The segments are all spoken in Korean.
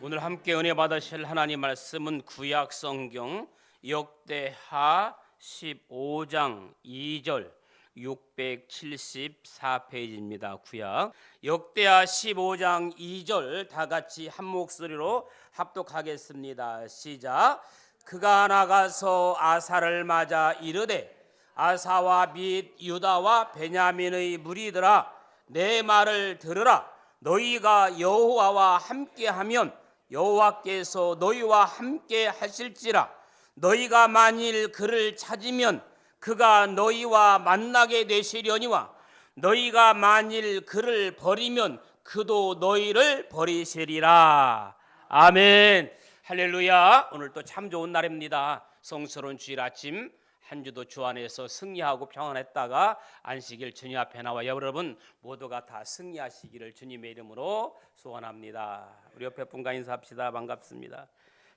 오늘 함께 은혜 받으실 하나님 말씀은 구약 성경 역대하 15장 2절 674페이지입니다. 구약 역대하 15장 2절 다 같이 한 목소리로 합독하겠습니다. 시작. 그가 나가서 아사를 맞아 이르되 아사와 및 유다와 베냐민의 무리들아 내 말을 들으라. 너희가 여호와와 함께하면 여호와께서 너희와 함께 하실지라. 너희가 만일 그를 찾으면 그가 너희와 만나게 되시려니와 너희가 만일 그를 버리면 그도 너희를 버리시리라. 아멘. 할렐루야. 오늘 또 참 좋은 날입니다. 성스러운 주일 아침 한 주도 주 안에서 승리하고 평안했다가 안식일 주님 앞에 나와 여러분 모두가 다 승리하시기를 주님의 이름으로 소원합니다. 우리 옆에 분과 인사합시다. 반갑습니다.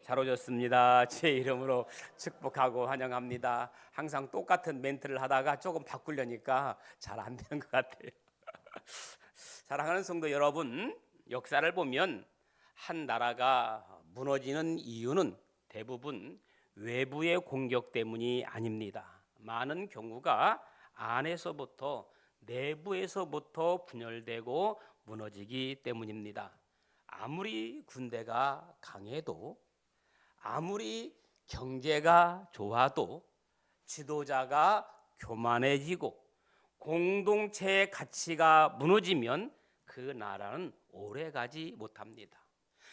잘 오셨습니다. 제 이름으로 축복하고 환영합니다. 항상 똑같은 멘트를 하다가 조금 바꾸려니까 잘 안 되는 것 같아요. 사랑하는 성도 여러분, 역사를 보면 한 나라가 무너지는 이유는 대부분 외부의 공격 때문이 아닙니다. 많은 경우가 안에서부터 내부에서부터 분열되고 무너지기 때문입니다. 아무리 군대가 강해도 아무리 경제가 좋아도 지도자가 교만해지고 공동체의 가치가 무너지면 그 나라는 오래가지 못합니다.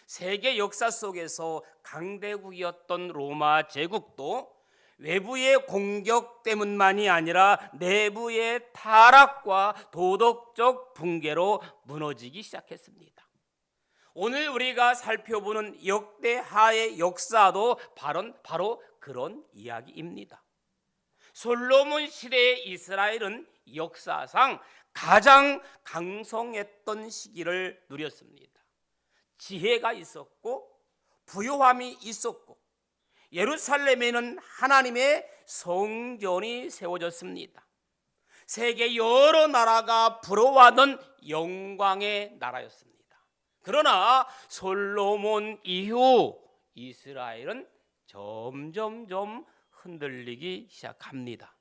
세계 역사 속에서 강대국이었던 로마 제국도 외부의 공격 때문만이 아니라 내부의 타락과 도덕적 붕괴로 무너지기 시작했습니다. 오늘 우리가 살펴보는 역대하의 역사도 바로 그런 이야기입니다. 솔로몬 시대의 이스라엘은 역사상 가장 강성했던 시기를 누렸습니다. 지혜가 있었고 부요함이 있었고 예루살렘에는 하나님의 성전이 세워졌습니다. 세계 여러 나라가 부러워하던 영광의 나라였습니다. 그러나 솔로몬 이후 이스라엘은 점점점 흔들리기 시작합니다.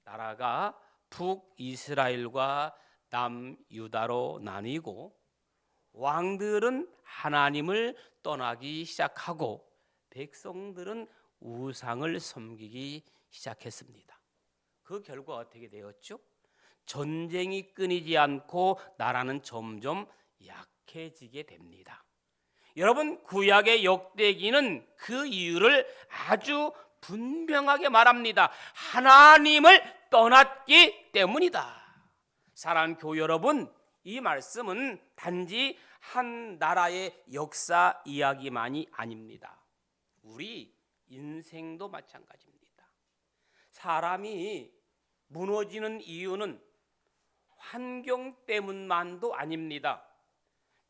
나라가 북이스라엘과 남유다로 나뉘고 왕들은 하나님을 떠나기 시작하고 백성들은 우상을 섬기기 시작했습니다. 그 결과 어떻게 되었죠? 전쟁이 끊이지 않고 나라는 점점 약해지게 됩니다. 여러분, 구약의 역대기는 그 이유를 아주 분명하게 말합니다. 하나님을 떠났기 때문이다. 사랑하는 교회 여러분, 이 말씀은 단지 한 나라의 역사 이야기만이 아닙니다. 우리 인생도 마찬가지입니다. 사람이 무너지는 이유는 환경 때문만도 아닙니다.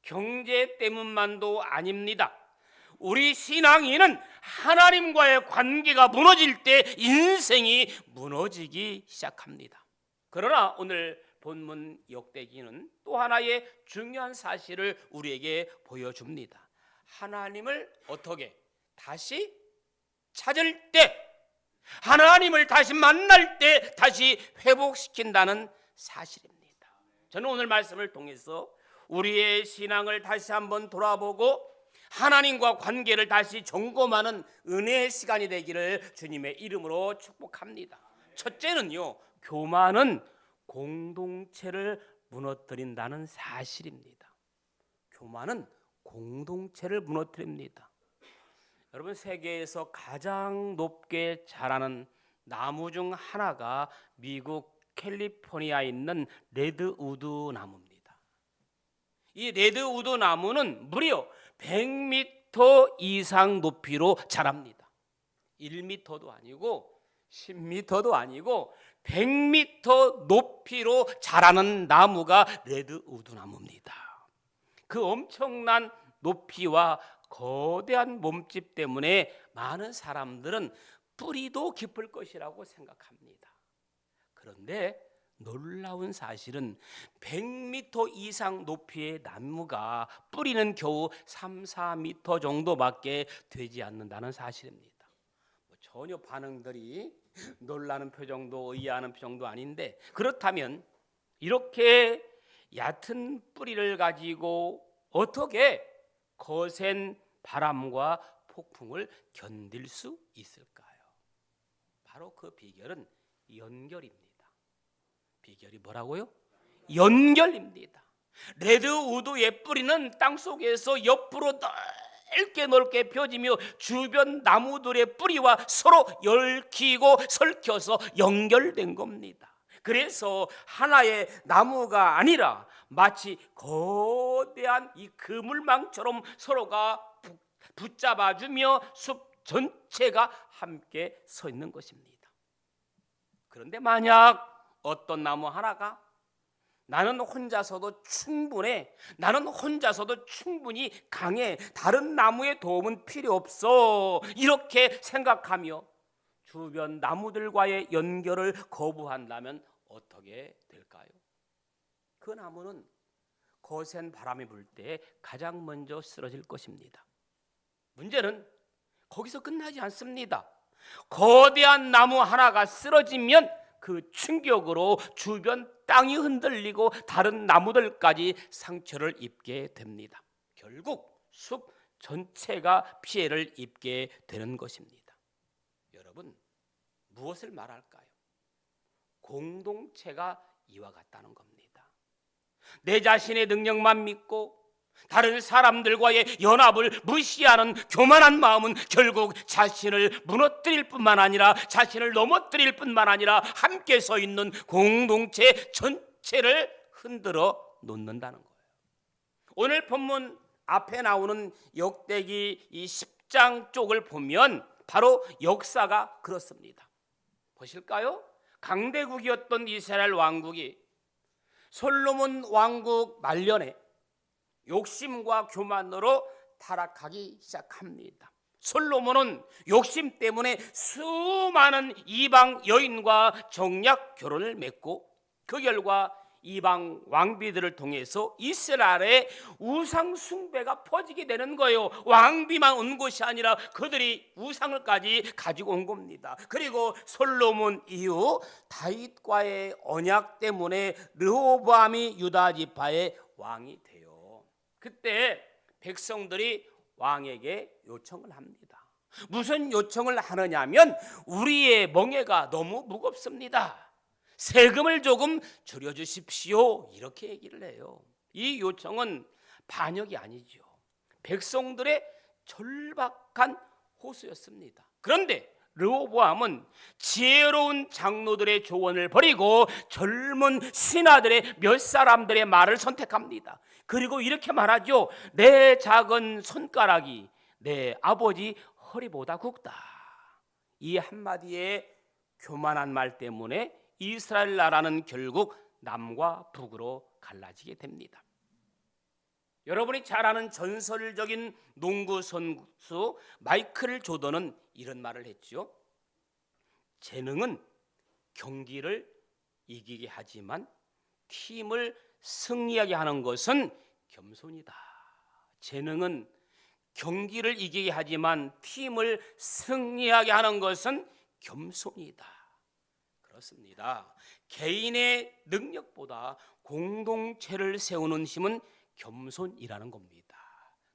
경제 때문만도 아닙니다. 우리 신앙인은 하나님과의 관계가 무너질 때 인생이 무너지기 시작합니다. 그러나 오늘 본문 역대기는 또 하나의 중요한 사실을 우리에게 보여줍니다. 하나님을 어떻게 다시 찾을 때, 하나님을 다시 만날 때 다시 회복시킨다는 사실입니다. 저는 오늘 말씀을 통해서 우리의 신앙을 다시 한번 돌아보고 하나님과 관계를 다시 점검하는 은혜의 시간이 되기를 주님의 이름으로 축복합니다. 첫째는요, 교만은 공동체를 무너뜨린다는 사실입니다. 교만은 공동체를 무너뜨립니다. 여러분, 세계에서 가장 높게 자라는 나무 중 하나가 미국 캘리포니아에 있는 레드우드 나무입니다. 이 레드우드 나무는 무려 100m 이상 높이로 자랍니다. 1m도 아니고 10m도 아니고 100m 높이로 자라는 나무가 레드우드 나무입니다. 그 엄청난 높이와 거대한 몸집 때문에 많은 사람들은 뿌리도 깊을 것이라고 생각합니다. 그런데 놀라운 사실은 100m 이상 높이의 나무가 뿌리는 겨우 3, 4m 정도밖에 되지 않는다는 사실입니다. 전혀 반응들이 놀라는 표정도 의아하는 표정도 아닌데, 그렇다면 이렇게 얕은 뿌리를 가지고 어떻게 거센 바람과 폭풍을 견딜 수 있을까요? 바로 그 비결은 연결입니다. 비결이 뭐라고요? 연결입니다. 레드우드의 뿌리는 땅속에서 옆으로 넓게 펴지며 주변 나무들의 뿌리와 서로 얽히고 설켜서 연결된 겁니다. 그래서 하나의 나무가 아니라 마치 거대한 이 그물망처럼 서로가 붙잡아주며 숲 전체가 함께 서 있는 것입니다. 그런데 만약 어떤 나무 하나가 나는 혼자서도 충분해, 나는 혼자서도 충분히 강해, 다른 나무의 도움은 필요 없어, 이렇게 생각하며 주변 나무들과의 연결을 거부한다면 어떻게 될까요? 그 나무는 거센 바람이 불 때 가장 먼저 쓰러질 것입니다. 문제는 거기서 끝나지 않습니다. 거대한 나무 하나가 쓰러지면 그 충격으로 주변 땅이 흔들리고 다른 나무들까지 상처를 입게 됩니다. 결국 숲 전체가 피해를 입게 되는 것입니다. 여러분, 무엇을 말할까요? 공동체가 이와 같다는 겁니다. 내 자신의 능력만 믿고 다른 사람들과의 연합을 무시하는 교만한 마음은 결국 자신을 무너뜨릴 뿐만 아니라 자신을 넘어뜨릴 뿐만 아니라 함께 서 있는 공동체 전체를 흔들어 놓는다는 거예요. 오늘 본문 앞에 나오는 역대기 이 10장 쪽을 보면 바로 역사가 그렇습니다. 보실까요? 강대국이었던 이스라엘 왕국이 솔로몬 왕국 말년에 욕심과 교만으로 타락하기 시작합니다. 솔로몬은 욕심 때문에 수많은 이방 여인과 정략 결혼을 맺고 그 결과 이방 왕비들을 통해서 이스라엘의 우상 숭배가 퍼지게 되는 거예요. 왕비만 온 것이 아니라 그들이 우상을까지 가지고 온 겁니다. 그리고 솔로몬 이후 다윗과의 언약 때문에 르호보암이 유다 지파의 왕이 돼요. 그때 백성들이 왕에게 요청을 합니다. 무슨 요청을 하느냐면 우리의 멍에가 너무 무겁습니다. 세금을 조금 줄여주십시오, 이렇게 얘기를 해요. 이 요청은 반역이 아니죠. 백성들의 절박한 호소였습니다. 그런데 르호보암은 지혜로운 장로들의 조언을 버리고 젊은 신하들의 몇 사람들의 말을 선택합니다. 그리고 이렇게 말하죠. 내 작은 손가락이 내 아버지 허리보다 굵다. 이 한마디의 교만한 말 때문에 이스라엘 나라는 결국 남과 북으로 갈라지게 됩니다. 여러분이 잘 아는 전설적인 농구 선수 마이클 조던은 이런 말을 했죠. 재능은 경기를 이기게 하지만 팀을 승리하게 하는 것은 겸손이다. 재능은 경기를 이기게 하지만 팀을 승리하게 하는 것은 겸손이다. 그렇습니다. 개인의 능력보다 공동체를 세우는 힘은 겸손이라는 겁니다.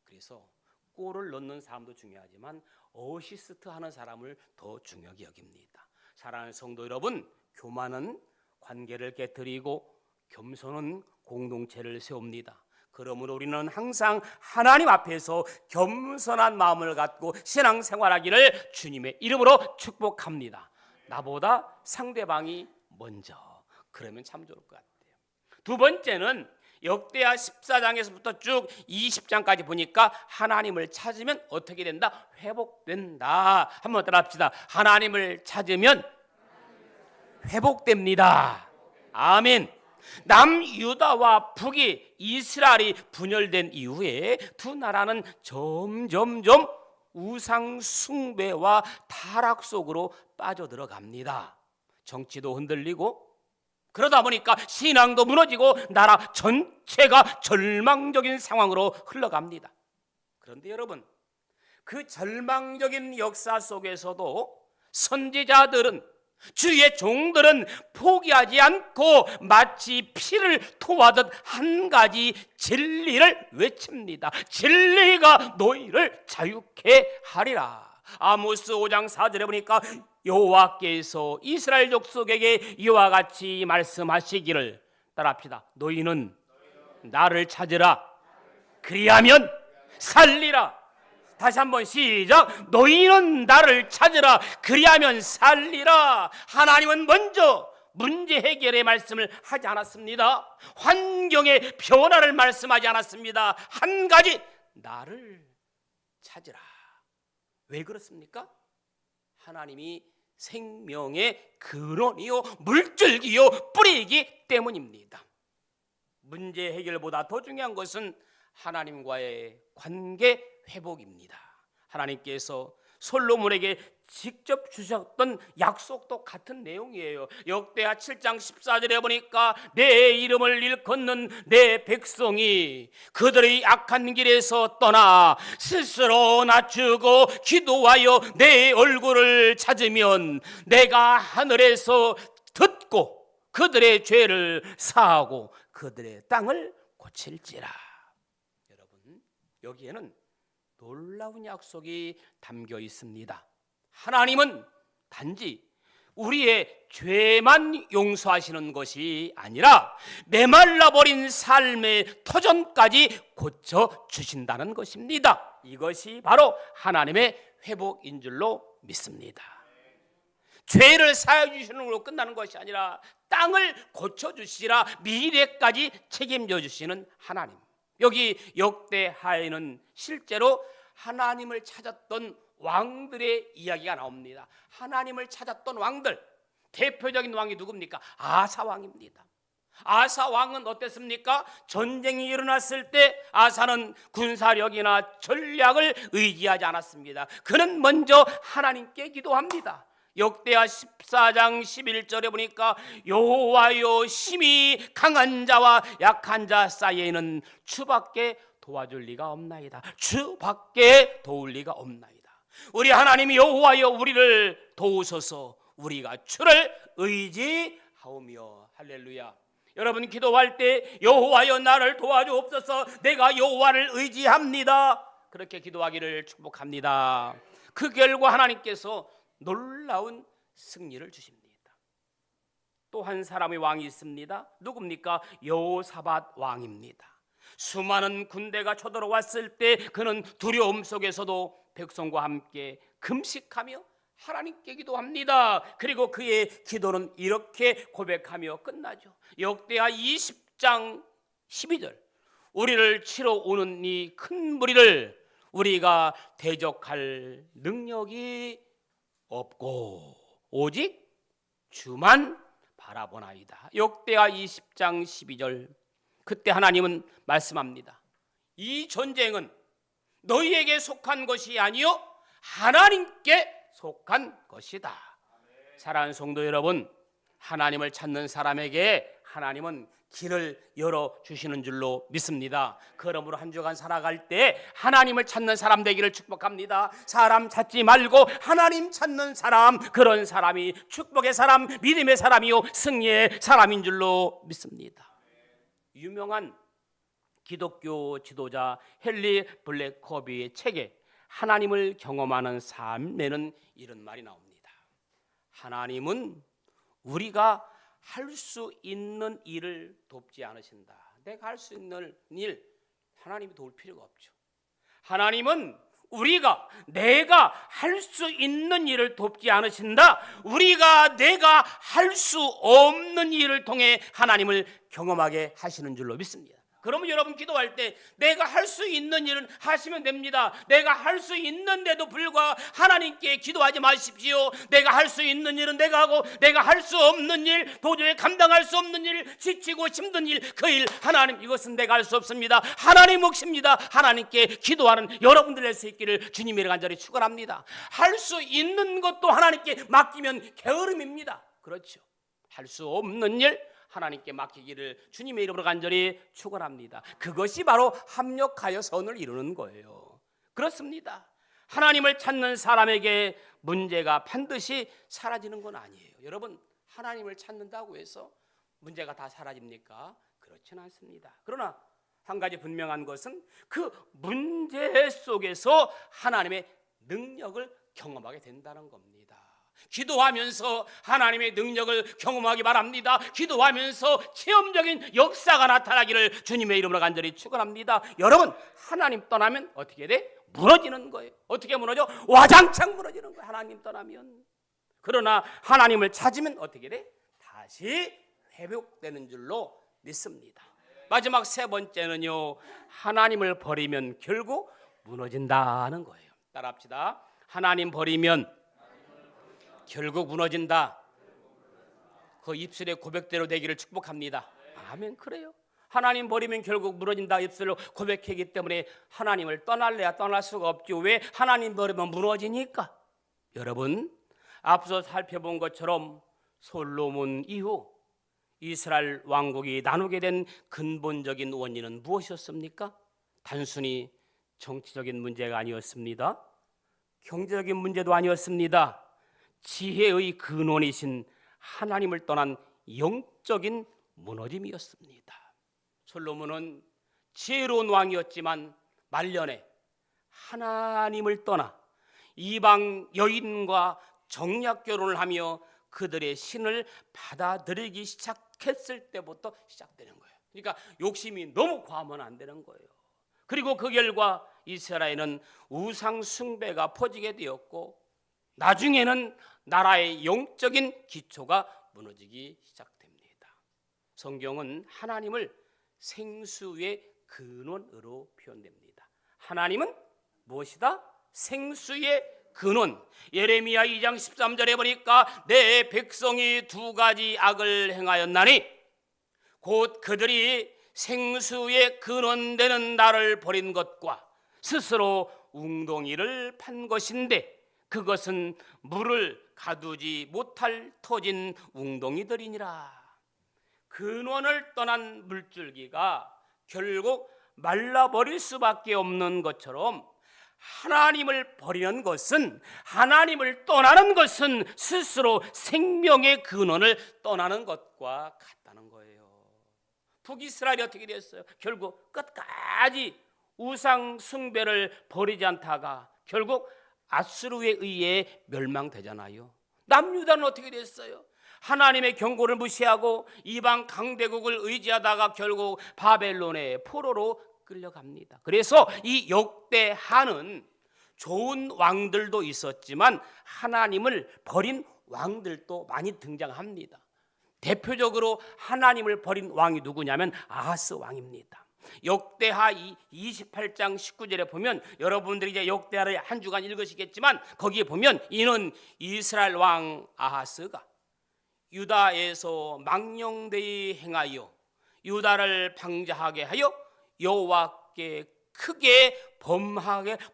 그래서 골을 넣는 사람도 중요하지만 어시스트 하는 사람을 더 중요하게 여깁니다. 사랑하는 성도 여러분, 교만은 관계를 깨뜨리고 겸손은 공동체를 세웁니다. 그러므로 우리는 항상 하나님 앞에서 겸손한 마음을 갖고 신앙생활하기를 주님의 이름으로 축복합니다. 나보다 상대방이 먼저, 그러면 참 좋을 것 같아요. 두 번째는 역대하 14장에서부터 쭉 20장까지 보니까 하나님을 찾으면 어떻게 된다? 회복된다. 한번 따라 합시다. 하나님을 찾으면 회복됩니다. 아멘. 남유다와 북이 이스라엘이 분열된 이후에 두 나라는 점점점 우상 숭배와 타락 속으로 빠져들어갑니다. 정치도 흔들리고 그러다 보니까 신앙도 무너지고 나라 전체가 절망적인 상황으로 흘러갑니다. 그런데 여러분, 그 절망적인 역사 속에서도 선지자들은, 주의 종들은 포기하지 않고 마치 피를 토하듯 한 가지 진리를 외칩니다. 진리가 너희를 자유케 하리라. 아모스 5장 4절에 보니까 여호와께서 이스라엘 족속에게 이와 같이 말씀하시기를, 따라합시다. 너희는 나를 찾으라. 그리하면 살리라. 다시 한번 시작. 너희는 나를 찾으라. 그리하면 살리라. 하나님은 먼저 문제 해결의 말씀을 하지 않았습니다. 환경의 변화를 말씀하지 않았습니다. 한 가지, 나를 찾으라. 왜 그렇습니까? 하나님이 생명의 근원이요 물줄기요 뿌리이기 때문입니다. 문제 해결보다 더 중요한 것은 하나님과의 관계 회복입니다. 하나님께서 솔로몬에게 직접 주셨던 약속도 같은 내용이에요. 역대하 7장 14절에 보니까 내 이름을 일컫는 내 백성이 그들의 악한 길에서 떠나 스스로 낮추고 기도하여 내 얼굴을 찾으면 내가 하늘에서 듣고 그들의 죄를 사하고 그들의 땅을 고칠지라. 여러분, 여기에는 놀라운 약속이 담겨 있습니다. 하나님은 단지 우리의 죄만 용서하시는 것이 아니라 메말라버린 삶의 터전까지 고쳐주신다는 것입니다. 이것이 바로 하나님의 회복인 줄로 믿습니다. 죄를 사해 주시는 걸로 끝나는 것이 아니라 땅을 고쳐주시라 미래까지 책임져 주시는 하나님. 여기 역대하에는 실제로 하나님을 찾았던 왕들의 이야기가 나옵니다. 하나님을 찾았던 왕들, 대표적인 왕이 누굽니까? 아사 왕입니다. 아사 왕은 어땠습니까? 전쟁이 일어났을 때 아사는 군사력이나 전략을 의지하지 않았습니다. 그는 먼저 하나님께 기도합니다. 역대하 14장 11절에 보니까 여호와여, 심히 강한 자와 약한 자 사이에는 주밖에 도와줄 리가 없나이다. 주밖에 도울 리가 없나이다. 우리 하나님 여호와여, 우리를 도우소서. 우리가 주를 의지하오며. 할렐루야. 여러분, 기도할 때 여호와여 나를 도와주옵소서, 내가 여호와를 의지합니다, 그렇게 기도하기를 축복합니다. 그 결과 하나님께서 놀라운 승리를 주십니다. 또 한 사람의 왕이 있습니다. 누굽니까? 여호사밧 왕입니다. 수많은 군대가 쳐들어왔을 때 그는 두려움 속에서도 백성과 함께 금식하며 하나님께 기도합니다. 그리고 그의 기도는 이렇게 고백하며 끝나죠. 역대하 20장 12절, 우리를 치러 오는 이 큰 무리를 우리가 대적할 능력이 없고 오직 주만 바라보나이다. 역대하 20장 12절. 그때 하나님은 말씀합니다. 이 전쟁은 너희에게 속한 것이 아니요 하나님께 속한 것이다. 사랑하는 성도 여러분, 하나님을 찾는 사람에게 하나님은 길을 열어주시는 줄로 믿습니다. 그러므로 한 주간 살아갈 때 하나님을 찾는 사람 되기를 축복합니다. 사람 찾지 말고 하나님 찾는 사람, 그런 사람이 축복의 사람, 믿음의 사람이요 승리의 사람인 줄로 믿습니다. 유명한 기독교 지도자 헨리 블랙커비의 책에 하나님을 경험하는 삶에는 이런 말이 나옵니다. 하나님은 우리가 할 수 있는 일을 돕지 않으신다. 내가 할 수 있는 일 하나님이 도울 필요가 없죠. 하나님은 내가 할 수 있는 일을 돕지 않으신다. 내가 할 수 없는 일을 통해 하나님을 경험하게 하시는 줄로 믿습니다. 그러면 여러분 기도할 때 내가 할 수 있는 일은 하시면 됩니다. 내가 할 수 있는데도 불구하고 하나님께 기도하지 마십시오. 내가 할 수 있는 일은 내가 하고, 내가 할 수 없는 일, 도저히 감당할 수 없는 일, 지치고 힘든 일, 그 일 하나님, 이것은 내가 할 수 없습니다. 하나님 몫입니다. 하나님께 기도하는 여러분들 될 수 있기를 주님의 간절히 축원합니다. 할 수 있는 것도 하나님께 맡기면 게으름입니다. 그렇죠. 할 수 없는 일 하나님께 맡기기를 주님의 이름으로 간절히 축원합니다. 그것이 바로 합력하여 선을 이루는 거예요. 그렇습니다. 하나님을 찾는 사람에게 문제가 반드시 사라지는 건 아니에요. 여러분, 하나님을 찾는다고 해서 문제가 다 사라집니까? 그렇지는 않습니다. 그러나 한 가지 분명한 것은 그 문제 속에서 하나님의 능력을 경험하게 된다는 겁니다. 기도하면서 하나님의 능력을 경험하기 바랍니다. 기도하면서 체험적인 역사가 나타나기를 주님의 이름으로 간절히 축원합니다. 여러분, 하나님 떠나면 어떻게 돼? 무너지는 거예요. 어떻게 무너져? 와장창 무너지는 거예요. 하나님 떠나면. 그러나 하나님을 찾으면 어떻게 돼? 다시 회복되는 줄로 믿습니다. 마지막 세 번째는요, 하나님을 버리면 결국 무너진다는 거예요. 따라합시다. 하나님 버리면 결국 무너진다. 그 입술의 고백대로 되기를 축복합니다. 아멘. 그래요. 하나님 버리면 결국 무너진다 입술로 고백했기 때문에 하나님을 떠날래야 떠날 수가 없죠. 왜? 하나님 버리면 무너지니까. 여러분, 앞서 살펴본 것처럼 솔로몬 이후 이스라엘 왕국이 나누게 된 근본적인 원인은 무엇이었습니까? 단순히 정치적인 문제가 아니었습니다. 경제적인 문제도 아니었습니다. 지혜의 근원이신 하나님을 떠난 영적인 무너짐이었습니다. 솔로몬은 지혜로운 왕이었지만 말년에 하나님을 떠나 이방 여인과 정략 결혼을 하며 그들의 신을 받아들이기 시작했을 때부터 시작되는 거예요. 그러니까 욕심이 너무 과하면 안 되는 거예요. 그리고 그 결과 이스라엘은 우상 숭배가 퍼지게 되었고 나중에는 나라의 영적인 기초가 무너지기 시작됩니다. 성경은 하나님을 생수의 근원으로 표현됩니다. 하나님은 무엇이다? 생수의 근원. 예레미야 2장 13절에 보니까 내 백성이 두 가지 악을 행하였나니 곧 그들이 생수의 근원되는 나를 버린 것과 스스로 웅덩이를 판 것인데 그것은 물을 가두지 못할 터진 웅덩이들이니라. 근원을 떠난 물줄기가 결국 말라버릴 수밖에 없는 것처럼 하나님을 버리는 것은, 하나님을 떠나는 것은 스스로 생명의 근원을 떠나는 것과 같다는 거예요. 북이스라엘이 어떻게 됐어요? 결국 끝까지 우상 숭배를 버리지 않다가 결국 아수르에 의해 멸망되잖아요. 남유다는 어떻게 됐어요? 하나님의 경고를 무시하고 이방 강대국을 의지하다가 결국 바벨론의 포로로 끌려갑니다. 그래서 이 역대하는 좋은 왕들도 있었지만 하나님을 버린 왕들도 많이 등장합니다. 대표적으로 하나님을 버린 왕이 누구냐면 아하스 왕입니다. 역대하 28장 19절에 보면, 여러분들이 이제 역대하를 한 주간 읽으시겠지만 거기에 보면 이는 이스라엘 왕 아하스가 유다에서 망령되이 행하여 유다를 방자하게 하여 여호와께 크게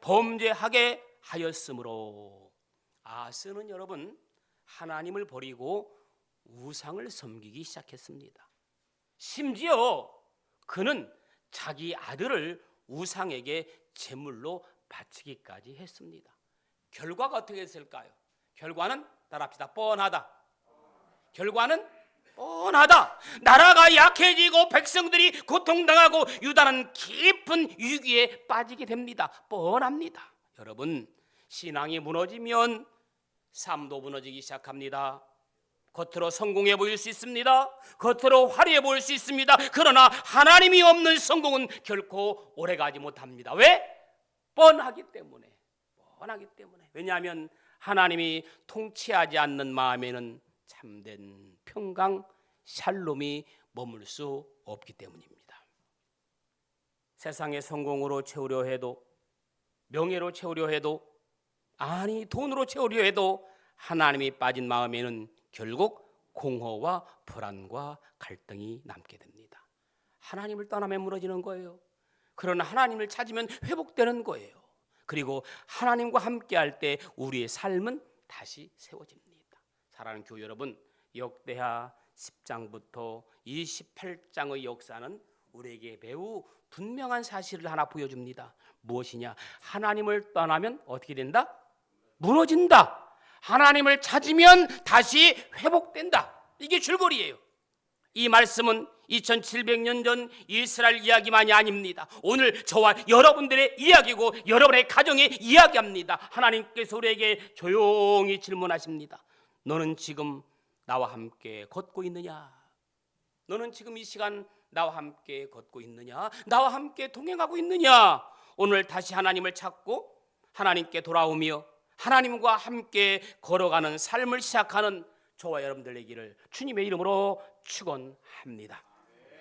범죄하게 하였으므로. 아하스는 여러분 하나님을 버리고 우상을 섬기기 시작했습니다. 심지어 그는 자기 아들을 우상에게 제물로 바치기까지 했습니다. 결과가 어떻게 됐을까요? 결과는 따라합시다. 뻔하다. 결과는 뻔하다. 나라가 약해지고 백성들이 고통당하고 유다는 깊은 위기에 빠지게 됩니다. 뻔합니다. 여러분, 신앙이 무너지면 삶도 무너지기 시작합니다. 겉으로 성공해 보일 수 있습니다. 겉으로 화려해 보일 수 있습니다. 그러나 하나님이 없는 성공은 결코 오래가지 못합니다. 왜? 뻔하기 때문에. 왜냐하면 하나님이 통치하지 않는 마음에는 참된 평강, 샬롬이 머물 수 없기 때문입니다. 세상의 성공으로 채우려 해도, 명예로 채우려 해도, 아니 돈으로 채우려 해도 하나님이 빠진 마음에는 결국 공허와 불안과 갈등이 남게 됩니다. 하나님을 떠나면 무너지는 거예요. 그러나 하나님을 찾으면 회복되는 거예요. 그리고 하나님과 함께할 때 우리의 삶은 다시 세워집니다. 사랑하는 교회 여러분, 역대하 10장부터 28장의 역사는 우리에게 매우 분명한 사실을 하나 보여줍니다. 무엇이냐? 하나님을 떠나면 어떻게 된다? 무너진다. 하나님을 찾으면 다시 회복된다. 이게 줄거리예요. 이 말씀은 2700년 전 이스라엘 이야기만이 아닙니다. 오늘 저와 여러분들의 이야기고 여러분의 가정의 이야기합니다. 하나님께서 우리에게 조용히 질문하십니다. 너는 지금 나와 함께 걷고 있느냐? 너는 지금 이 시간 나와 함께 걷고 있느냐? 나와 함께 동행하고 있느냐? 오늘 다시 하나님을 찾고 하나님께 돌아오며 하나님과 함께 걸어가는 삶을 시작하는 저와 여러분들 되기를 주님의 이름으로 축원합니다.